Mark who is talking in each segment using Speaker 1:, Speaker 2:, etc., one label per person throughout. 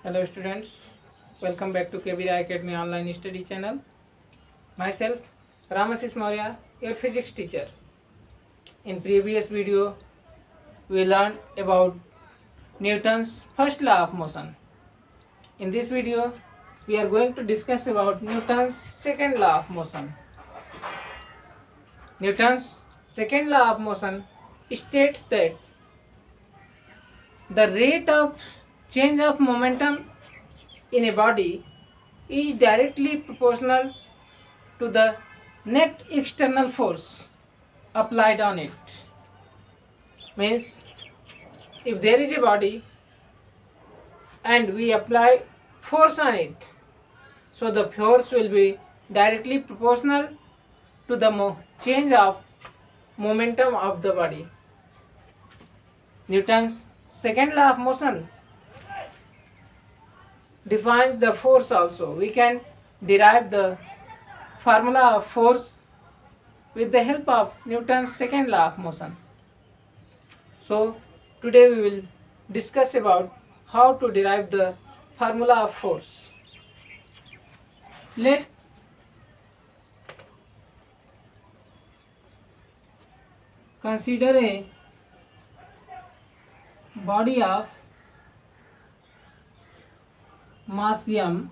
Speaker 1: Hello students, welcome back to KBI Academy online study channel. Myself Ramasis Maurya, your physics teacher. In previous video we learned about Newton's first law of motion. In this video we are going to discuss about Newton's second law of motion. Newton's second law of motion states that the rate of change of momentum in a body is directly proportional to the net external force applied on it. Means if there is a body and we apply force on it, so the force will be directly proportional to the change of momentum of the body. Newton's second law of motion defines the force also. We can derive the formula of force with the help of Newton's second law of motion. So today we will discuss about how to derive the formula of force. Let consider a body of mass m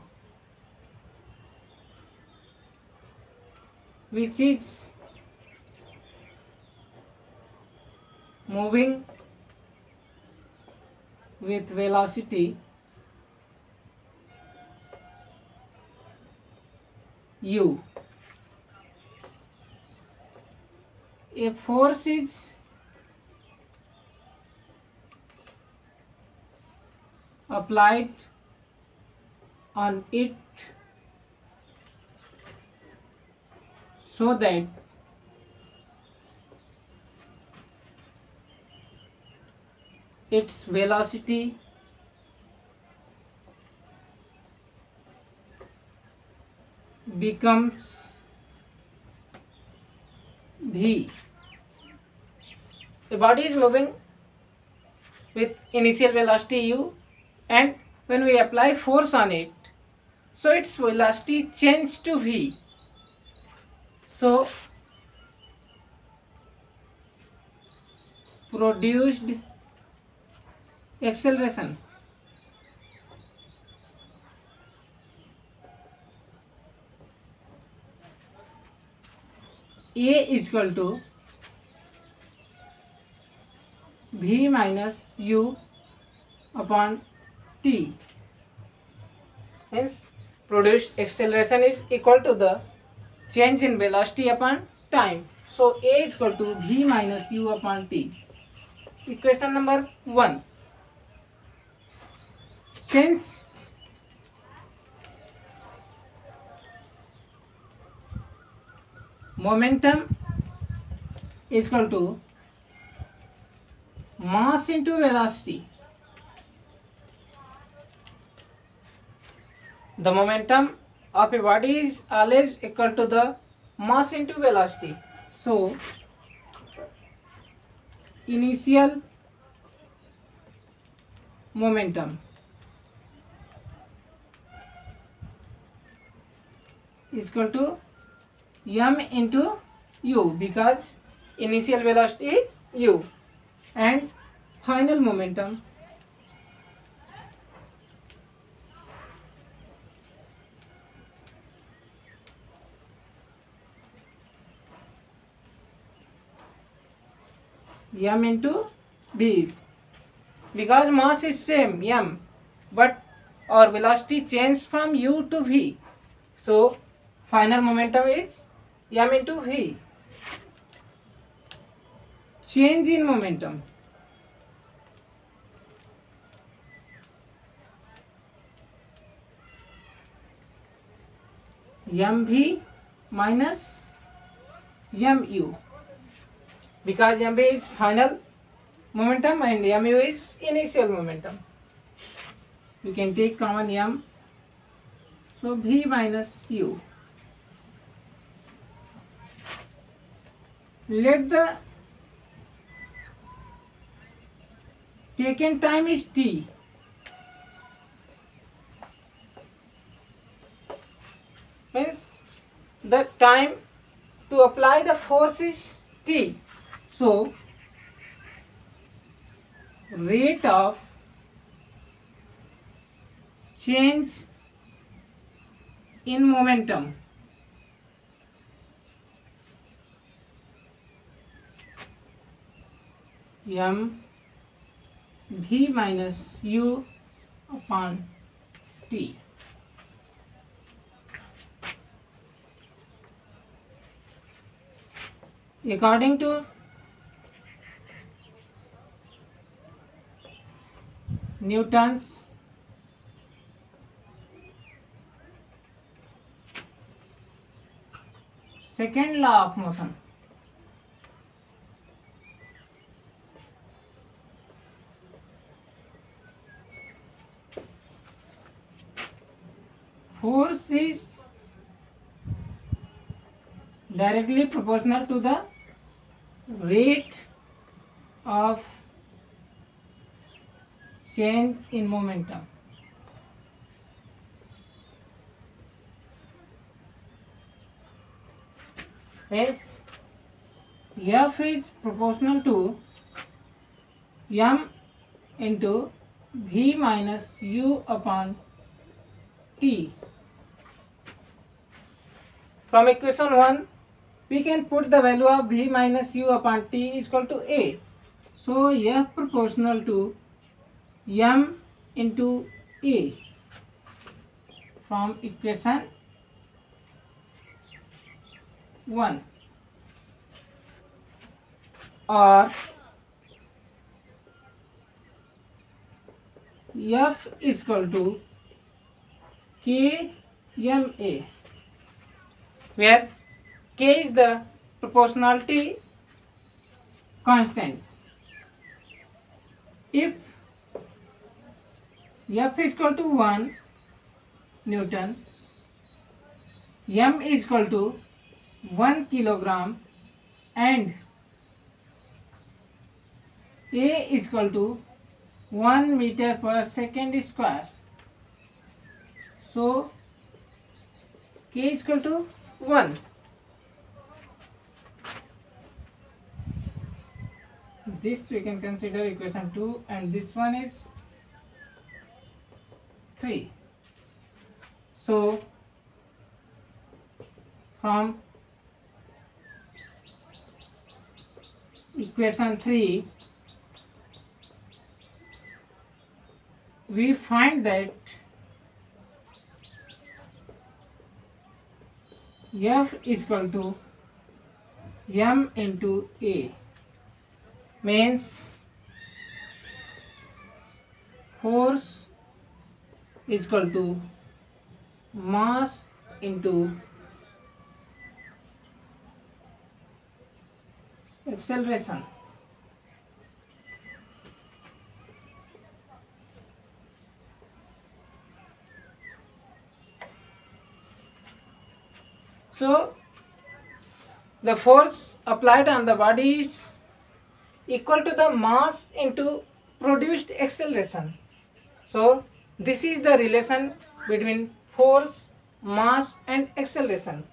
Speaker 1: which is moving with velocity u. A force is applied on it so that its velocity becomes v. The body is moving with initial velocity u, and when we apply force on it, so its velocity changes to v. So produced acceleration A is equal to v minus u upon t. Hence produced acceleration is equal to the change in velocity upon time. So A is equal to v minus u upon t. Equation number 1. Since momentum is equal to mass into velocity, the momentum of a body is always equal to the mass into velocity. So initial momentum is equal to m into u, because initial velocity is u, and final momentum m into v, because mass is same m, but our velocity changes from u to v, so final momentum is m into v. Change in momentum mv minus mu, because mv is final momentum and mu is initial momentum. You can take common m, so v minus u. Let the taken time is t. means the time to apply the force is t. So rate of change in momentum m v minus u upon t. According to Newton's second law of motion, force is directly proportional to the rate of change in momentum. Hence, F is proportional to m into v minus u upon t. From equation 1, we can put the value of v minus u upon t is equal to a. So F proportional to m into a from equation 1, or F is equal to k m a, where k is the proportionality constant. If F is equal to 1 Newton, m is equal to 1 kilogram, and a is equal to 1 meter per second square. So k is equal to 1. This we can consider equation 2, and this one is 3. So from equation 3 we find that F is equal to m into a, means force is equal to mass into acceleration. So the force applied on the body is equal to the mass into produced acceleration. So this is the relation between force, mass and acceleration.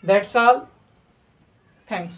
Speaker 1: That's all. Thanks.